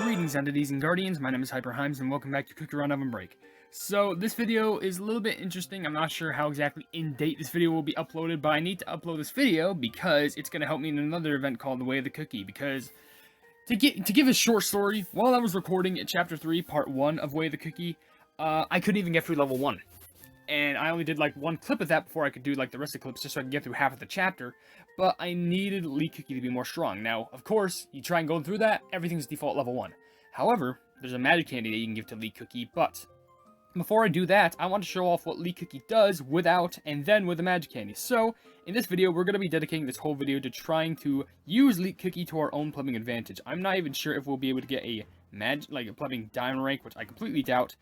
Greetings, entities and guardians. My name is HyperHimes, and welcome back to Cookie Run OvenBreak. So, this video is a little bit interesting. I'm not sure how exactly in date this video will be uploaded, but I need to upload this video because it's going to help me in another event called The Way of the Cookie. Because, to give a short story, while I was recording at Chapter 3, Part 1 of Way of the Cookie, I couldn't even get through Level 1. And I only did like one clip of that before I could do like the rest of the clips just so I could get through half of the chapter. But I needed Leek Cookie to be more strong. Now, of course, you try and go through that, everything's default level 1. However, there's a magic candy that you can give to Leek Cookie, but before I do that, I want to show off what Leek Cookie does without and then with the magic candy. So, in this video, we're going to be dedicating this whole video to trying to use Leek Cookie to our own plumbing advantage. I'm not even sure if we'll be able to get a plumbing diamond rank, which I completely doubt.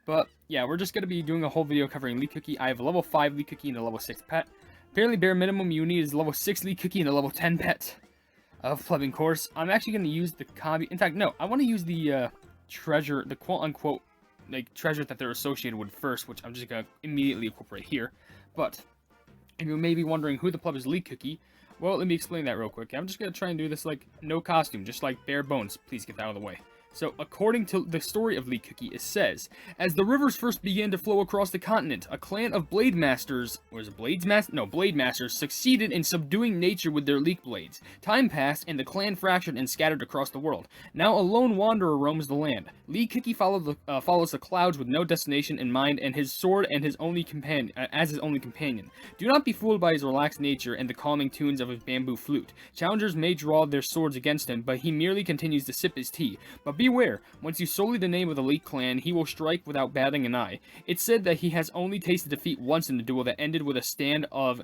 But, yeah, we're just going to be doing a whole video covering Leek Cookie. I have a level 5 Leek Cookie and a level 6 pet. Apparently, bare minimum you need is a level 6 Leek Cookie and a level 10 pet of plumbing course. I'm actually going to use the combi. In fact, no, I want to use the treasure, the quote-unquote, like, treasure that they're associated with first, which I'm just going to immediately incorporate here. But, if you may be wondering who the pleb is Leek Cookie, well, let me explain that real quick. I'm just going to try and do this, like, no costume, just like bare bones. Please get that out of the way. So, according to the story of Leek Cookie, it says, as the rivers first began to flow across the continent, a clan of blade masters, blade masters succeeded in subduing nature with their leek blades. Time passed, and the clan fractured and scattered across the world. Now a lone wanderer roams the land. Leek Cookie follows the clouds with no destination in mind, and his sword and his only companion, as his only companion. Do not be fooled by his relaxed nature and the calming tunes of his bamboo flute. Challengers may draw their swords against him, but he merely continues to sip his tea. But beware, once you sully the name of the Leek clan, he will strike without batting an eye. It's said that he has only tasted defeat once in the duel that ended with a strand of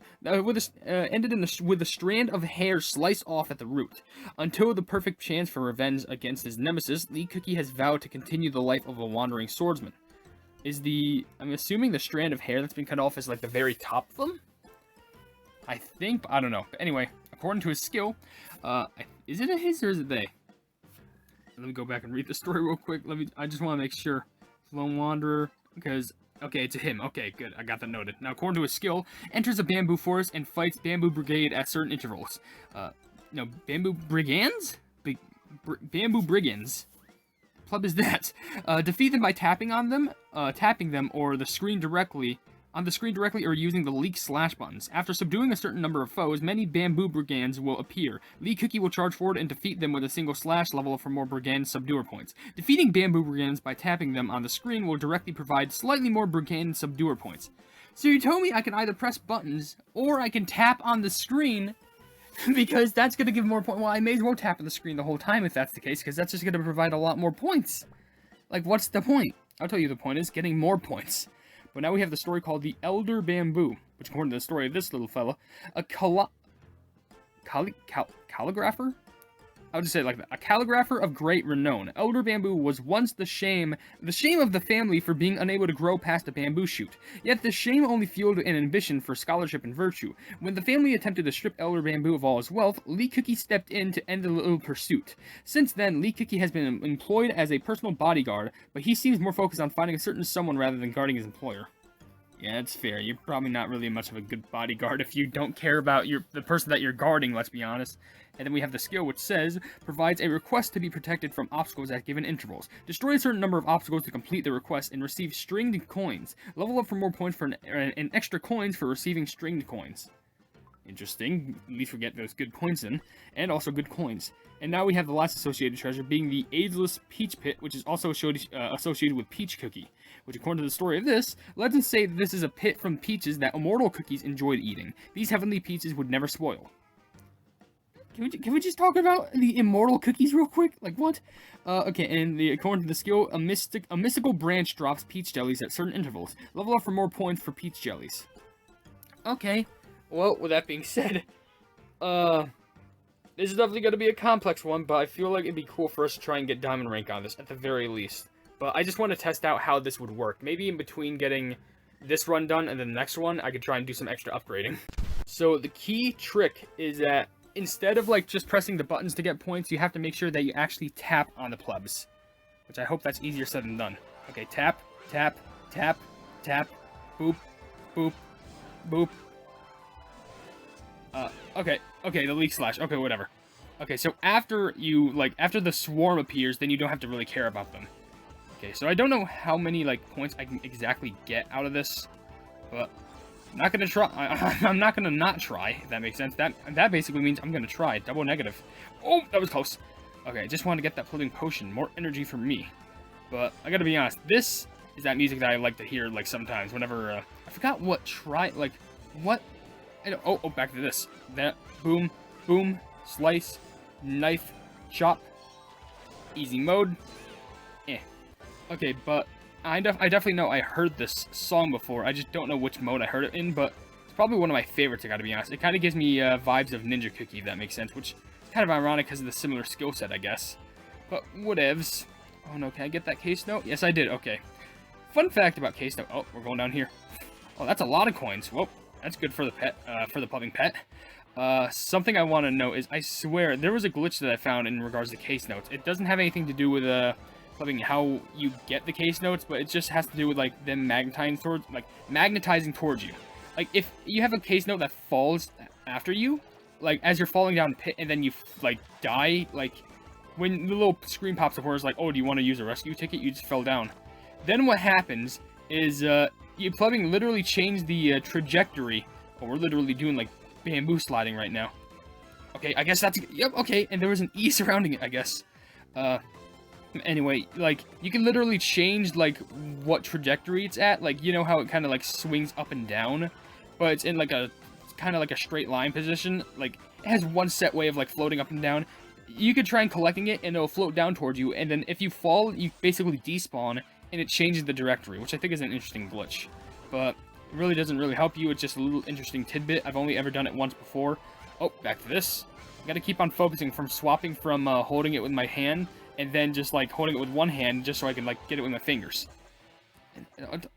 hair sliced off at the root. Until the perfect chance for revenge against his nemesis, Leek Cookie has vowed to continue the life of a wandering swordsman. I'm assuming the strand of hair that's been cut off is like the very top of them? I think, but I don't know. But anyway, according to his skill, is it a his or is it they? Let me go back and read the story real quick. I just want to make sure. Lone Wanderer, because, okay, it's a him. Okay, good. I got that noted. Now, according to his skill, enters a bamboo forest and fights bamboo brigade at certain intervals. No, bamboo brigands? Bamboo brigands. Pleb is that. Defeat them by tapping them or the screen directly, or using the Leek slash buttons. After subduing a certain number of foes, many bamboo brigands will appear. Leek Cookie will charge forward and defeat them with a single slash level for more brigand subduer points. Defeating bamboo brigands by tapping them on the screen will directly provide slightly more brigand subduer points. So you told me I can either press buttons, or I can tap on the screen, because that's going to give more points. Well, I may as well tap on the screen the whole time if that's the case, because that's just going to provide a lot more points. Like, what's the point? I'll tell you the point is getting more points. But now we have the story called The Elder Bamboo, which according to the story of this little fella, a calligrapher? I would just say it like that. A calligrapher of great renown. Elder Bamboo was once the shame of the family for being unable to grow past a bamboo shoot. Yet the shame only fueled an ambition for scholarship and virtue. When the family attempted to strip Elder Bamboo of all his wealth, Leek Cookie stepped in to end the little pursuit. Since then, Leek Cookie has been employed as a personal bodyguard, but he seems more focused on finding a certain someone rather than guarding his employer. Yeah, that's fair. You're probably not really much of a good bodyguard if you don't care about the person that you're guarding, let's be honest. And then we have the skill, which says, provides a request to be protected from obstacles at given intervals. Destroy a certain number of obstacles to complete the request and receive stringed coins. Level up for more points for an extra coins for receiving stringed coins. Interesting. At least we get those good points in. And also good coins. And now we have the last associated treasure being the Ageless Peach Pit, which is also associated with Peach Cookie. Which, according to the story of this, legends say that this is a pit from peaches that immortal cookies enjoyed eating. These heavenly peaches would never spoil. Can we just talk about the immortal cookies real quick? Like, what? Okay, and according to the skill, a mystical branch drops peach jellies at certain intervals. Level up for more points for peach jellies. Okay. Well, with that being said, this is definitely going to be a complex one, but I feel like it'd be cool for us to try and get diamond rank on this, at the very least. But I just want to test out how this would work. Maybe in between getting this run done and then the next one, I could try and do some extra upgrading. So the key trick is that instead of like just pressing the buttons to get points, you have to make sure that you actually tap on the plebs. Which I hope that's easier said than done. Okay, tap, tap, tap, tap, boop, boop, boop. Okay, the Leek slash. Okay, whatever. Okay, so after you, like, after the swarm appears, then you don't have to really care about them. Okay, so I don't know how many, like, points I can exactly get out of this, but I'm not gonna try. I'm not gonna not try, if that makes sense. That basically means I'm gonna try. Double negative. Oh, that was close. Okay, I just wanted to get that floating potion. More energy for me. But I gotta be honest, this is that music that I like to hear, like, sometimes, whenever, I forgot what what? I don't, oh, back to this. That, boom, boom, slice, knife, chop, easy mode, eh. Okay, but I definitely know I heard this song before. I just don't know which mode I heard it in, but it's probably one of my favorites, I gotta be honest. It kind of gives me vibes of Ninja Cookie, if that makes sense, which is kind of ironic because of the similar skill set, I guess. But whatevs. Oh no, can I get that case note? Yes, I did, okay. Fun fact about case note. Oh, we're going down here. Oh, that's a lot of coins. Whoa, that's good for the pet, for the pupping pet. Something I want to know is, I swear, there was a glitch that I found in regards to case notes. It doesn't have anything to do with, pupping how you get the case notes, but it just has to do with, like, them magnetizing towards you. Like, if you have a case note that falls after you, like, as you're falling down a pit, and then you, like, die, like, when the little screen pops up where it's like, oh, do you want to use a rescue ticket? You just fell down. Then what happens is, you plumbing literally changed the trajectory. Oh, we're literally doing, like, bamboo sliding right now. Okay, I guess that's, yep, okay, and there was an E surrounding it, I guess. Anyway, like, you can literally change, like, what trajectory it's at. Like, you know how it kind of, like, swings up and down? But it's in, like, kind of like a straight line position. Like, it has one set way of, like, floating up and down. You could try and collecting it, and it'll float down towards you, and then if you fall, you basically despawn, and it changes the directory, which I think is an interesting glitch. But it really doesn't really help you. It's just a little interesting tidbit. I've only ever done it once before. Oh, back to this. I gotta keep on focusing from swapping from holding it with my hand, and then just, like, holding it with one hand just so I can, like, get it with my fingers.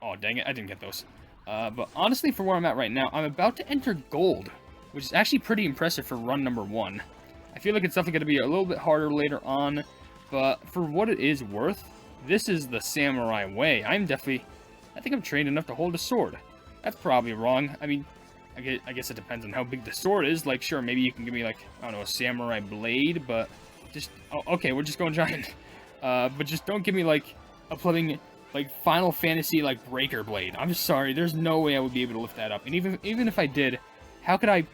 Oh, dang it, I didn't get those. But honestly, for where I'm at right now, I'm about to enter gold, which is actually pretty impressive for run number 1. I feel like it's definitely going to be a little bit harder later on, but for what it is worth, this is the samurai way. I think I'm trained enough to hold a sword. That's probably wrong. I mean, I guess it depends on how big the sword is. Like, sure, maybe you can give me, like, I don't know, a samurai blade, but just, oh, okay, we're just going giant. But just don't give me, like, a plumbing, like, Final Fantasy, like, breaker blade. I'm just sorry, there's no way I would be able to lift that up. And even if I did, how could I...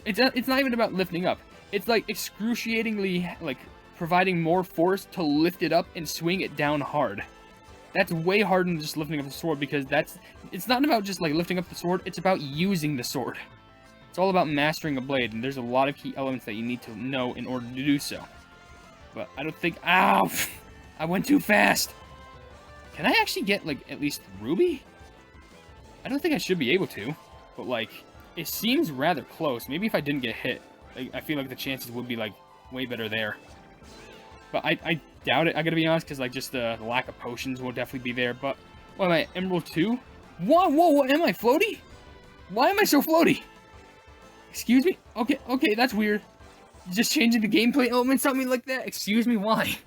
It's not even about lifting up. It's, like, excruciatingly, like, providing more force to lift it up and swing it down hard. That's way harder than just lifting up the sword, because it's not about just, like, lifting up the sword, it's about using the sword. It's all about mastering a blade, and there's a lot of key elements that you need to know in order to do so. But I don't think... Ow! I went too fast! Can I actually get, like, at least Ruby? I don't think I should be able to, but, like, it seems rather close. Maybe if I didn't get hit, like, I feel like the chances would be, like, way better there. But I doubt it, I gotta be honest, because, like, just the lack of potions will definitely be there. But, what am I, Emerald 2? Whoa, am I floaty? Why am I so floaty? Excuse me? Okay, that's weird. Just changing the gameplay elements on me like that? Excuse me, why?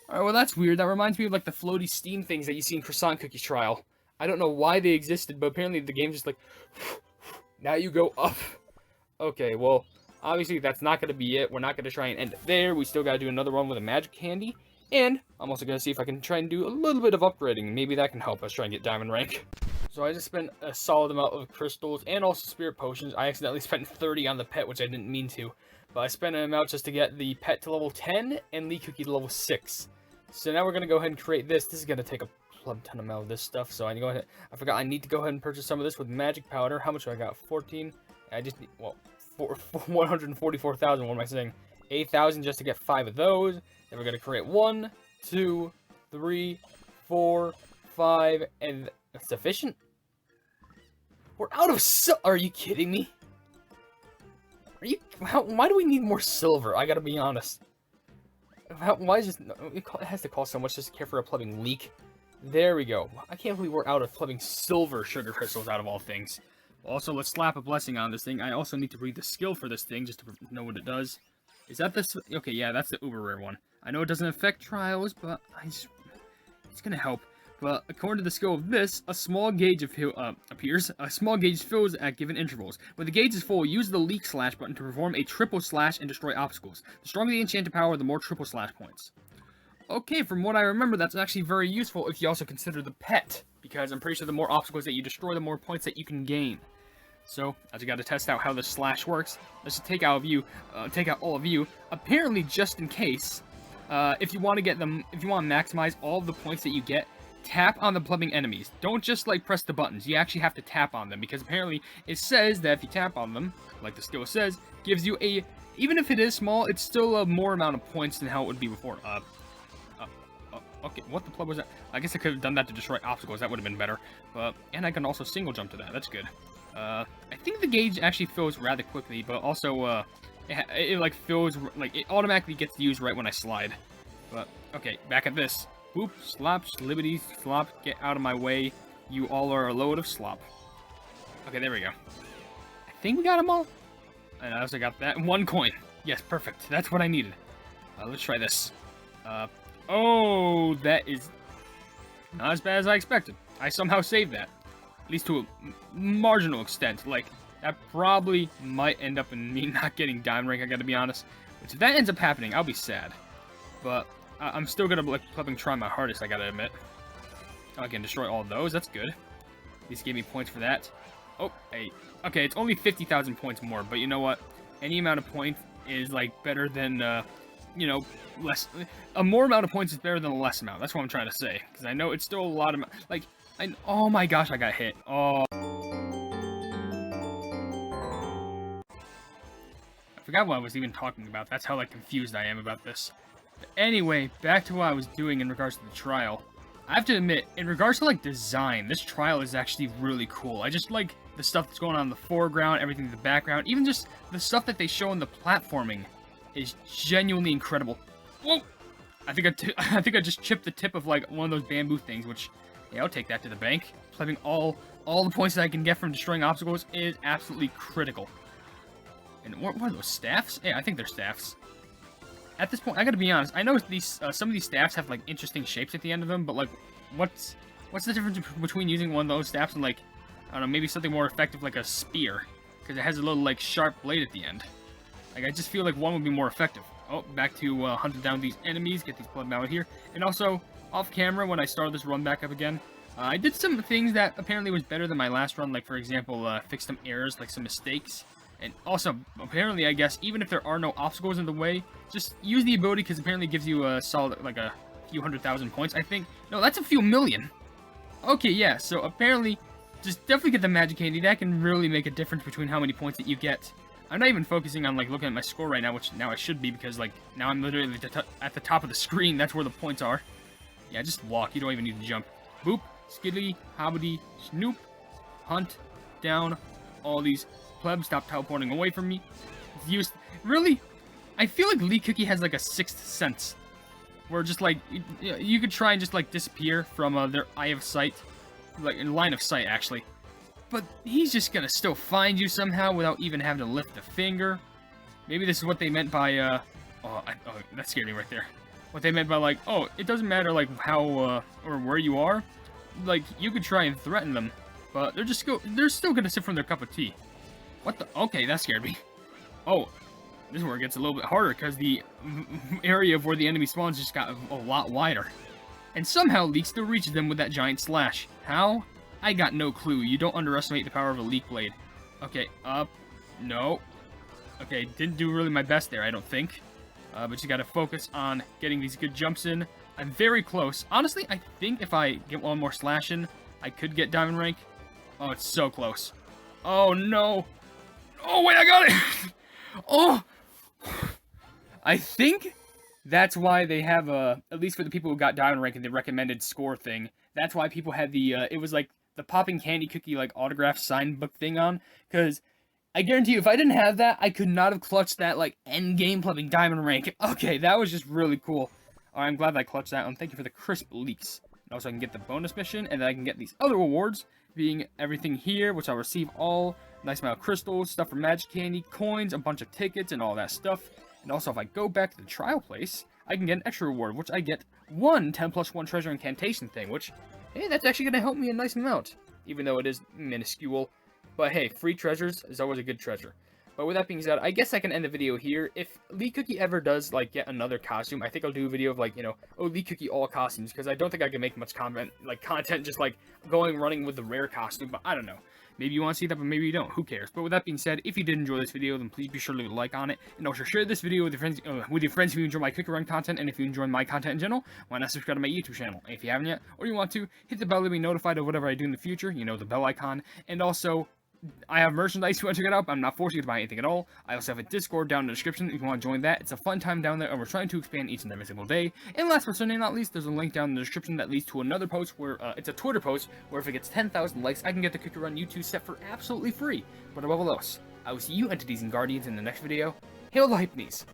Alright, well, that's weird. That reminds me of, like, the floaty steam things that you see in Croissant Cookie Trial. I don't know why they existed, but apparently the game's just like, now you go up. Okay, well, obviously that's not going to be it. We're not going to try and end it there. We still got to do another one with a magic candy. And I'm also going to see if I can try and do a little bit of upgrading. Maybe that can help us try and get diamond rank. So I just spent a solid amount of crystals and also spirit potions. I accidentally spent 30 on the pet, which I didn't mean to. But I spent an amount just to get the pet to level 10 and Leek Cookie to level 6. So now we're going to go ahead and create this. This is going to take a ton amount of this stuff. So I need to go ahead. I forgot I need to go ahead and purchase some of this with magic powder. How much do I got? 14. I just need, well, 144,000. What am I saying? 8,000 just to get 5 of those. Then we're going to create 1, 2, 3, 4, 5, and that's sufficient. We're out of are you kidding me? Are you? Why do we need more silver? I gotta be honest. Why is it has to cost so much just to care for a plumbing leak? There we go. I can't believe we're out of plumbing silver sugar crystals out of all things. Also, let's slap a blessing on this thing. I also need to read the skill for this thing just to know what it does. Is that this? Okay, yeah, that's the uber rare one. I know it doesn't affect trials, but it's gonna help. But according to the skill of this, a small gauge appears. A small gauge fills at given intervals. When the gauge is full, use the Leek slash button to perform a triple slash and destroy obstacles. The stronger the enchanted power, the more triple slash points. Okay, from what I remember, that's actually very useful if you also consider the pet, because I'm pretty sure the more obstacles that you destroy, the more points that you can gain. So, as you got to test out how the slash works, let's just take out all of you. Apparently, just in case, if you want to maximize all of the points that you get, tap on the plumbing enemies. Don't just like press the buttons. You actually have to tap on them, because apparently it says that if you tap on them, like the skill says, gives you a, even if it is small, it's still a more amount of points than how it would be before. Okay, what the plug was that? I guess I could have done that to destroy obstacles. That would have been better. And I can also single jump to that. That's good. I think the gauge actually fills rather quickly, but also, it like fills, like, it automatically gets used right when I slide. But, okay, back at this. Boop, slop, slibbity, slop, get out of my way. You all are a load of slop. Okay, there we go. I think we got them all. And I also got that. 1 coin. Yes, perfect. That's what I needed. Let's try this. Oh, that is not as bad as I expected. I somehow saved that. At least to a marginal extent. Like, that probably might end up in me not getting diamond rank, I gotta be honest. Which, if that ends up happening, I'll be sad. But I'm still gonna, like, try my hardest, I gotta admit. I can destroy all of those, that's good. At least gave me points for that. Oh, hey. Okay, it's only 50,000 points more, but you know what? Any amount of points is, like, better than, you know, less. A more amount of points is better than a less amount. That's what I'm trying to say. Because I know it's still a lot of, like, oh my gosh, I got hit. Oh. I forgot what I was even talking about. That's how, like, confused I am about this. But anyway, back to what I was doing in regards to the trial. I have to admit, in regards to, like, design, this trial is actually really cool. I just like the stuff that's going on in the foreground, everything in the background, even just the stuff that they show in the platforming is genuinely incredible. Whoa! I think I just chipped the tip of, like, one of those bamboo things, which, yeah, I'll take that to the bank. Having all the points that I can get from destroying obstacles is absolutely critical. And what are those, staffs? Yeah, I think they're staffs. At this point, I gotta be honest, I know these some of these staffs have, like, interesting shapes at the end of them, but, like, what's the difference between using one of those staffs and, like, I don't know, maybe something more effective like a spear? Because it has a little, like, sharp blade at the end. Like, I just feel like one would be more effective. Oh, back to hunting down these enemies, get these blood out here. And also, off camera, when I started this run back up again, I did some things that apparently was better than my last run, like, for example, fixed some errors, like some mistakes. And also, apparently, I guess, even if there are no obstacles in the way, just use the ability, because apparently it gives you a solid, like, a few 100,000 points, I think. No, that's a few million. Okay, yeah, so apparently, just definitely get the magic candy. That can really make a difference between how many points that you get. I'm not even focusing on, like, looking at my score right now, which now I should be, because, like, now I'm literally at the top of the screen. That's where the points are. Yeah, just walk. You don't even need to jump. Boop, skiddly, hobbity, snoop, hunt down all these plebs. Stop teleporting away from me. Really? I feel like Leek Cookie has, like, a sixth sense. Where just, like, you could try and just, like, disappear from their eye of sight. Like, in line of sight, actually. But he's just gonna still find you somehow without even having to lift a finger. Maybe this is what they meant by, oh, that scared me right there. What they meant by, like, oh, it doesn't matter, like, how, or where you are. Like, you could try and threaten them, but they're still gonna sip from their cup of tea. What the? Okay, that scared me. Oh, this is where it gets a little bit harder, because the area of where the enemy spawns just got a lot wider. And somehow Leek still reaches them with that giant slash. How? I got no clue. You don't underestimate the power of a Leek blade. Okay, up. No. Okay, didn't do really my best there, I don't think. But you gotta focus on getting these good jumps in. I'm very close. Honestly, I think if I get one more slash in, I could get diamond rank. Oh, it's so close. Oh, no. Oh, wait, I got it! Oh! I think that's why they have, at least for the people who got diamond rank in the recommended score thing, that's why people had the, it was like the popping candy cookie, like, autograph sign book thing on, because I guarantee you, if I didn't have that, I could not have clutched that, like, end game plumbing diamond rank. Okay, that was just really cool. Alright, I'm glad that I clutched that, and thank you for the crisp leaks. And also, I can get the bonus mission, and then I can get these other awards, being everything here, which I'll receive all, nice amount of crystals, stuff for magic candy, coins, a bunch of tickets, and all that stuff. And also, if I go back to the trial place, I can get an extra reward, which I get one 10+1 treasure incantation thing, which Hey, that's actually going to help me a nice amount, even though it is minuscule. But hey, free treasures is always a good treasure. But with that being said, I guess I can end the video here. If Leek Cookie ever does, like, get another costume, I think I'll do a video of, like, you know, oh, Leek Cookie all costumes, because I don't think I can make much content just, like, running with the rare costume, but I don't know. Maybe you want to see that, but maybe you don't. Who cares? But with that being said, if you did enjoy this video, then please be sure to leave a like on it, and also share this video with your friends who enjoy my cookie run content, and if you enjoy my content in general, why not subscribe to my YouTube channel? And if you haven't yet, or you want to, hit the bell to be notified of whatever I do in the future, you know, the bell icon, and also, I have merchandise if you want to check it out, but I'm not forcing you to buy anything at all. I also have a Discord down in the description if you want to join that. It's a fun time down there, and we're trying to expand each and every single day. And last but certainly not least, there's a link down in the description that leads to another post where, it's a Twitter post, where if it gets 10,000 likes, I can get the Cookie Run YouTube set for absolutely free. But above all else, I will see you entities and guardians in the next video. Hail the Hypenese!